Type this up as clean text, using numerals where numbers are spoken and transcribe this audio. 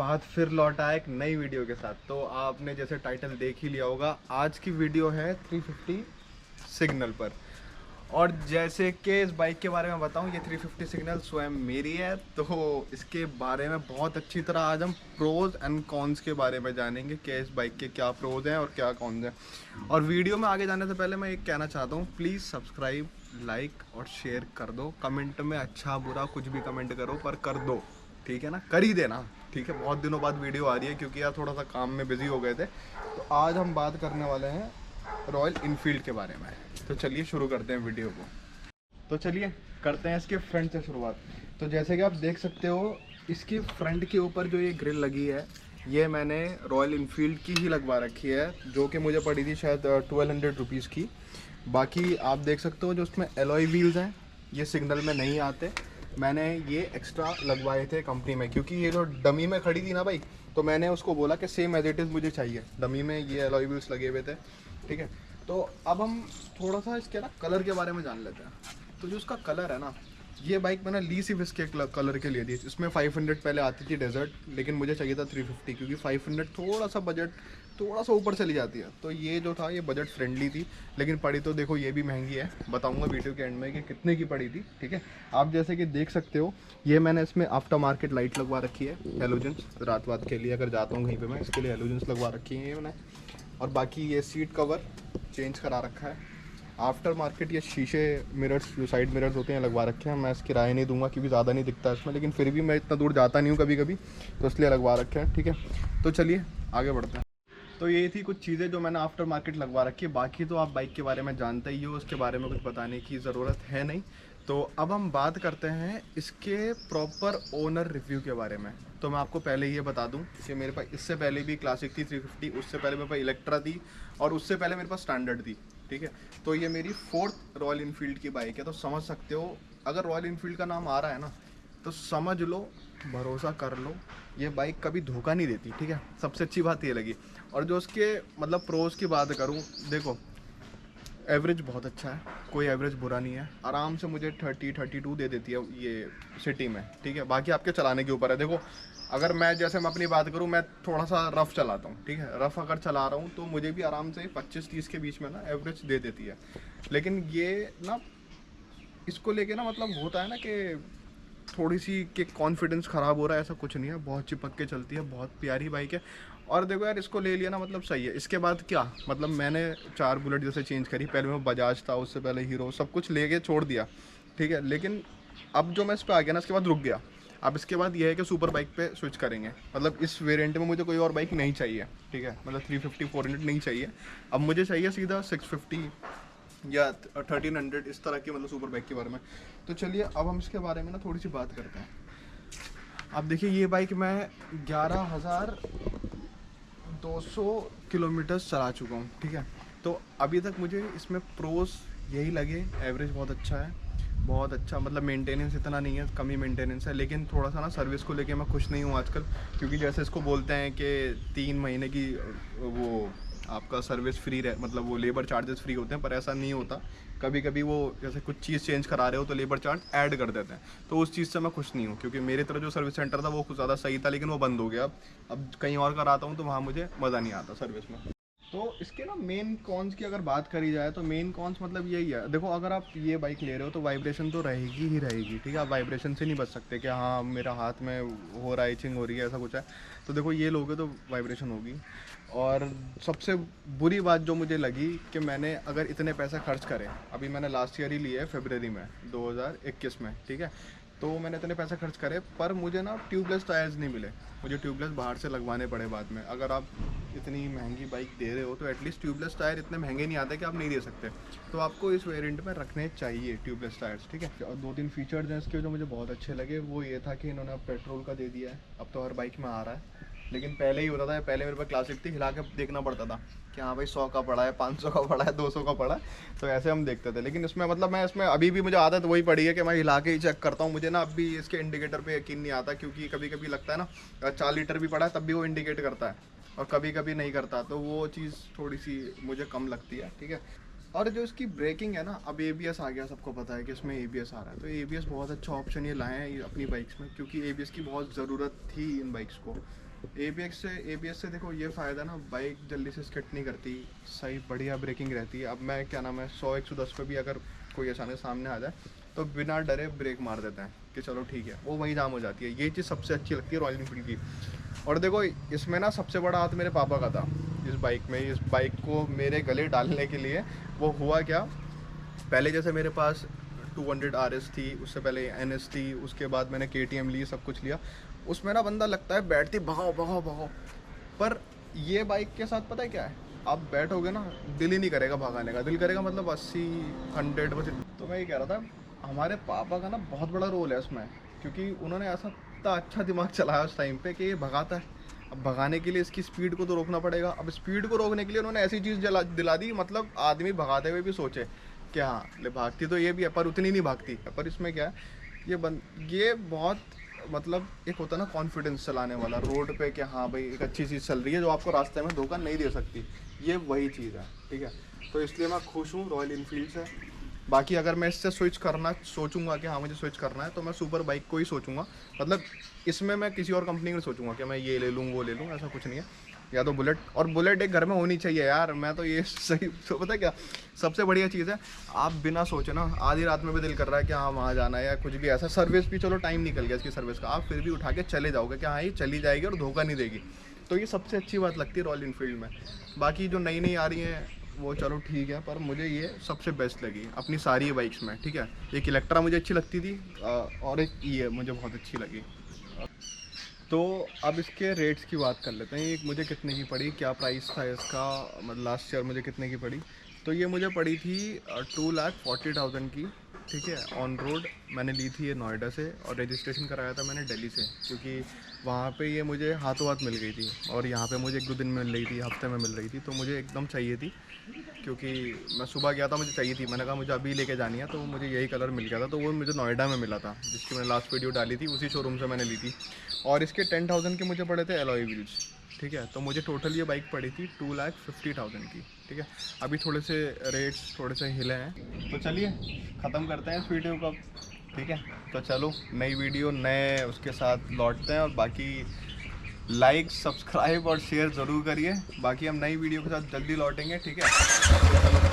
बाद फिर लौटा एक नई वीडियो के साथ। तो आपने जैसे टाइटल देख ही लिया होगा, आज की वीडियो है 350 सिग्नल पर। और जैसे कि इस बाइक के बारे में बताऊं, ये 350 सिग्नल स्वयं मेरी है, तो इसके बारे में बहुत अच्छी तरह आज हम प्रोज एंड कॉन्स के बारे में जानेंगे कि इस बाइक के क्या प्रोज हैं और क्या कॉन्स हैं। और वीडियो में आगे जाने से पहले मैं एक कहना चाहता हूँ, प्लीज़ सब्सक्राइब, लाइक और शेयर कर दो। कमेंट में अच्छा बुरा कुछ भी कमेंट करो, पर कर दो, ठीक है ना, कर ही देना, ठीक है। बहुत दिनों बाद वीडियो आ रही है क्योंकि यार थोड़ा सा काम में बिजी हो गए थे। तो आज हम बात करने वाले हैं रॉयल इनफील्ड के बारे में। तो चलिए शुरू करते हैं वीडियो को। तो चलिए करते हैं इसके फ्रंट से शुरुआत। तो जैसे कि आप देख सकते हो, इसकी फ्रंट के ऊपर जो ये ग्रिल लगी है, ये मैंने रॉयल इनफील्ड की ही लगवा रखी है, जो कि मुझे पड़ी थी शायद 1200 रुपीज़ की। बाकी आप देख सकते हो जो उसमें एलॉय व्हील्स हैं, ये सिग्नल में नहीं आते, मैंने ये एक्स्ट्रा लगवाए थे कंपनी में, क्योंकि ये जो डमी में खड़ी थी ना बाइक, तो मैंने उसको बोला कि सेम एज इट इज़ मुझे चाहिए। डमी में ये एलॉय व्हील्स लगे हुए थे, ठीक है। तो अब हम थोड़ा सा इसके ना कलर के बारे में जान लेते हैं। तो जो उसका कलर है ना, ये बाइक मैंने ली सिर्फ इसके कलर के लिए थी। इसमें 500 पहले आती थी डेजर्ट, लेकिन मुझे चाहिए था 350, क्योंकि 500 थोड़ा सा बजट थोड़ा सा ऊपर चली जाती है। तो ये जो था ये बजट फ्रेंडली थी, लेकिन पड़ी तो देखो ये भी महंगी है। बताऊंगा वीडियो के एंड में कि कितने की पड़ी थी, ठीक है। आप जैसे कि देख सकते हो, ये मैंने इसमें आफ्टर मार्केट लाइट लगवा रखी है, हेलोजेंस, रात वात के लिए अगर जाता हूँ कहीं पे मैं, इसके लिए हेलोजेंस लगवा रखी है ये मैंने। और बाकी ये सीट कवर चेंज करा रखा है। आफ्टर मार्केट ये शीशे मिरर्स, जो साइड मिरर्स होते हैं, लगवा रखे हैं। मैं इसकी राय नहीं दूंगा क्योंकि ज़्यादा नहीं दिखता इसमें, लेकिन फिर भी मैं इतना दूर जाता नहीं हूँ कभी कभी, तो इसलिए लगवा रखे हैं, ठीक है। तो चलिए आगे बढ़ते हैं। तो ये थी कुछ चीज़ें जो मैंने आफ्टर मार्केट लगवा रखी है। बाकी तो आप बाइक के बारे में जानते ही हो, उसके बारे में कुछ बताने की ज़रूरत है नहीं। तो अब हम बात करते हैं इसके प्रॉपर ओनर रिव्यू के बारे में। तो मैं आपको पहले ये बता दूं कि मेरे पास इससे पहले भी क्लासिक थी 350, उससे पहले मेरे पास इलेक्ट्रा थी, और उससे पहले मेरे पास स्टैंडर्ड थी, ठीक है। तो ये मेरी 4th रॉयल इनफील्ड की बाइक है। तो समझ सकते हो, अगर रॉयल इनफील्ड का नाम आ रहा है ना, तो समझ लो, भरोसा कर लो, ये बाइक कभी धोखा नहीं देती, ठीक है। सबसे अच्छी बात ये लगी। और जो उसके मतलब प्रोज की बात करूँ, देखो एवरेज बहुत अच्छा है, कोई एवरेज बुरा नहीं है। आराम से मुझे 30-32 दे देती है ये सिटी में, ठीक है। बाकी आपके चलाने के ऊपर है। देखो अगर मैं जैसे मैं अपनी बात करूँ, मैं थोड़ा सा रफ़ चलाता हूँ, ठीक है। रफ़ अगर चला रहा हूँ तो मुझे भी आराम से 25-30 के बीच में ना एवरेज दे देती है। लेकिन ये ना, इसको लेके ना मतलब होता है ना कि थोड़ी सी कि कॉन्फिडेंस ख़राब हो रहा है, ऐसा कुछ नहीं है। बहुत चिपक के चलती है, बहुत प्यारी बाइक है। और देखो यार, इसको ले लिया ना मतलब सही है। इसके बाद क्या मतलब, मैंने 4 बुलेट जैसे चेंज करी। पहले मैं बजाज था, उससे पहले हीरो, सब कुछ लेके छोड़ दिया, ठीक है। लेकिन अब जो मैं इस पर आ गया ना, इसके बाद रुक गया। अब इसके बाद ये है कि सुपर बाइक पे स्विच करेंगे। मतलब इस वेरिएंट में मुझे कोई और बाइक नहीं चाहिए, ठीक है। मतलब 350 400 नहीं चाहिए। अब मुझे चाहिए सीधा 650 या 1300, इस तरह की मतलब सुपर बाइक के बारे में। तो चलिए अब हम इसके बारे में ना थोड़ी सी बात करते हैं। अब देखिए, ये बाइक मैं 11,200 किलोमीटर चला चुका हूँ, ठीक है। तो अभी तक मुझे इसमें प्रोस यही लगे, एवरेज बहुत अच्छा है, बहुत अच्छा। मतलब मेंटेनेंस इतना नहीं है, कम ही मेंटेनेंस है। लेकिन थोड़ा सा ना सर्विस को लेके मैं खुश नहीं हूँ आजकल, क्योंकि जैसे इसको बोलते हैं कि 3 महीने की वो आपका सर्विस फ्री रहे, मतलब वो लेबर चार्जेस फ्री होते हैं, पर ऐसा नहीं होता। कभी कभी वो जैसे कुछ चीज़ चेंज करा रहे हो तो लेबर चार्ज ऐड कर देते हैं। तो उस चीज़ से मैं खुश नहीं हूँ, क्योंकि मेरी तरफ जो सर्विस सेंटर था वो कुछ ज़्यादा सही था, लेकिन वो बंद हो गया। अब कहीं और कराता हूँ तो वहाँ मुझे मज़ा नहीं आता सर्विस में। तो इसके ना मेन कॉन्स की अगर बात करी जाए, तो मेन कॉन्स मतलब यही है। देखो अगर आप ये बाइक ले रहे हो तो वाइब्रेशन तो रहेगी ही रहेगी, ठीक है। आप वाइब्रेशन से नहीं बच सकते कि हाँ मेरा हाथ में हो रहा है, इचिंग हो रही है, ऐसा कुछ है। तो देखो ये लोगे तो वाइब्रेशन होगी। और सबसे बुरी बात जो मुझे लगी कि मैंने अगर इतने पैसे खर्च करे, अभी मैंने लास्ट ईयर ही लिए है, फरवरी में 2021 में, ठीक है। तो मैंने इतने पैसे खर्च करे, पर मुझे ना ट्यूबलेस टायर्स नहीं मिले। मुझे ट्यूबलेस बाहर से लगवाने पड़े बाद में। अगर आप इतनी महंगी बाइक दे रहे हो तो एटलीस्ट ट्यूबलेस टायर इतने महंगे नहीं आते कि आप नहीं दे सकते। तो आपको इस वेरिएंट में रखने चाहिए ट्यूबलेस टायर्स, ठीक है। और 2-3 फीचर्स हैं इसके जो मुझे बहुत अच्छे लगे, वो ये था कि इन्होंने अब पेट्रोल का दे दिया है। अब तो हर बाइक में आ रहा है, लेकिन पहले ही होता था। पहले मेरे पास क्लासिक थी, हिला के देखना पड़ता था कि हाँ भाई 100 का पड़ा है, 500 का पड़ा है, 200 का पड़ा है। तो ऐसे हम देखते थे। लेकिन इसमें मतलब मैं इसमें अभी भी मुझे आदत वही पड़ी है कि मैं हिला के ही चेक करता हूँ। मुझे ना अब भी इसके इंडिकेटर पे यकीन नहीं आता, क्योंकि कभी कभी लगता है ना 4 लीटर भी पड़ा है तब भी वो इंडिकेट करता है, और कभी कभी नहीं करता। तो वो चीज़ थोड़ी सी मुझे कम लगती है, ठीक है। और जो इसकी ब्रेकिंग है ना, अब एबीएस आ गया, सबको पता है कि इसमें एबीएस आ रहा है। तो एबीएस बहुत अच्छा ऑप्शन ये लाए हैं अपनी बाइक्स में, क्योंकि एबीएस की बहुत ज़रूरत थी इन बाइक्स को। ABS से देखो ये फ़ायदा ना, बाइक जल्दी से स्किड नहीं करती, सही बढ़िया ब्रेकिंग रहती है। अब मैं क्या नाम है 100-110 पे भी अगर कोई अचानक सामने आ जाए तो बिना डरे ब्रेक मार देते हैं कि चलो ठीक है, वो वहीं जाम हो जाती है। ये चीज़ सबसे अच्छी लगती है रॉयल एनफील्ड की। और देखो इसमें ना सबसे बड़ा हाथ मेरे पापा का था इस बाइक में। इस बाइक को मेरे गले डालने के लिए वो हुआ क्या, पहले जैसे मेरे पास 200 RS थी, उससे पहले NS थी, उसके बाद मैंने KTM ली, सब कुछ लिया। उसमें ना बंदा लगता है बैठती भगाओ भगाओ भगाओ, पर ये बाइक के साथ पता है क्या है, आप बैठोगे ना दिल ही नहीं करेगा भगाने का, दिल करेगा मतलब 80-100 बस। तो मैं ये कह रहा था हमारे पापा का ना बहुत बड़ा रोल है उसमें, क्योंकि उन्होंने ऐसा इतना अच्छा दिमाग चलाया उस टाइम पे कि ये भगाता है। अब भगाने के लिए इसकी स्पीड को तो रोकना पड़ेगा। अब स्पीड को रोकने के लिए उन्होंने ऐसी चीज़ दिला दी, मतलब आदमी भगाते हुए भी सोचे कि हाँ ले भागती तो ये भी है पर उतनी नहीं भागती। पर इसमें क्या है, ये बहुत मतलब एक होता है ना कॉन्फिडेंस चलाने वाला रोड पे कि हाँ भाई एक अच्छी चीज़ चल रही है जो आपको रास्ते में धोखा नहीं दे सकती, ये वही चीज़ है। ठीक है, तो इसलिए मैं खुश हूँ रॉयल इनफील्ड से। बाकी अगर मैं इससे स्विच करना सोचूंगा कि हाँ मुझे स्विच करना है, तो मैं सुपर बाइक को ही सोचूंगा। मतलब इसमें मैं किसी और कंपनी में सोचूंगा कि मैं ये ले लूँ वो ले लूँ, ऐसा कुछ नहीं है। या तो बुलेट, और बुलेट एक घर में होनी चाहिए यार। मैं तो ये सही तो पता है क्या सबसे बढ़िया चीज़ है, आप बिना सोचे ना आधी रात में भी दिल कर रहा है कि हाँ वहाँ जाना है या कुछ भी ऐसा, सर्विस भी चलो टाइम निकल गया इसकी सर्विस का, आप फिर भी उठा के चले जाओगे कि हाँ ये चली जाएगी और धोखा नहीं देगी। तो ये सबसे अच्छी बात लगती है रॉयल इनफील्ड में। बाकी जो नई नई आ रही हैं वो चलो ठीक है, पर मुझे ये सबसे बेस्ट लगी अपनी सारी बाइक्स में। ठीक है, एक इलेक्ट्रा मुझे अच्छी लगती थी और एक ये मुझे बहुत अच्छी लगी। तो अब इसके रेट्स की बात कर लेते हैं। एक मुझे कितने की पड़ी, क्या प्राइस था इसका, मतलब लास्ट ईयर मुझे कितने की पड़ी। तो ये मुझे पड़ी थी 2,40,000 की। ठीक है, ऑन रोड मैंने ली थी ये नोएडा से, और रजिस्ट्रेशन कराया था मैंने दिल्ली से, क्योंकि वहाँ पे ये मुझे हाथों हाथ मिल गई थी और यहाँ पे मुझे 1-2 दिन में मिल रही थी, हफ्ते में मिल रही थी। तो मुझे एकदम चाहिए थी, क्योंकि मैं सुबह गया था मुझे चाहिए थी, मैंने कहा मुझे अभी लेके जानी है, तो मुझे यही कलर मिल गया था। तो वो मुझे नोएडा में मिला था, जिसकी मैंने लास्ट वीडियो डाली थी, उसी शोरूम से मैंने ली थी। और इसके 10,000 के मुझे पड़े थे एलॉय व्हील्स। ठीक है, तो मुझे टोटल ये बाइक पड़ी थी 2,50,000 की। ठीक है, अभी थोड़े से रेट्स थोड़े से हिले हैं, तो चलिए ख़त्म करते हैं इस वीडियो को। ठीक है, तो चलो नई वीडियो नए उसके साथ लौटते हैं, और बाकी लाइक सब्सक्राइब और शेयर ज़रूर करिए। बाकी हम नई वीडियो के साथ जल्दी लौटेंगे। ठीक है, तो चलो।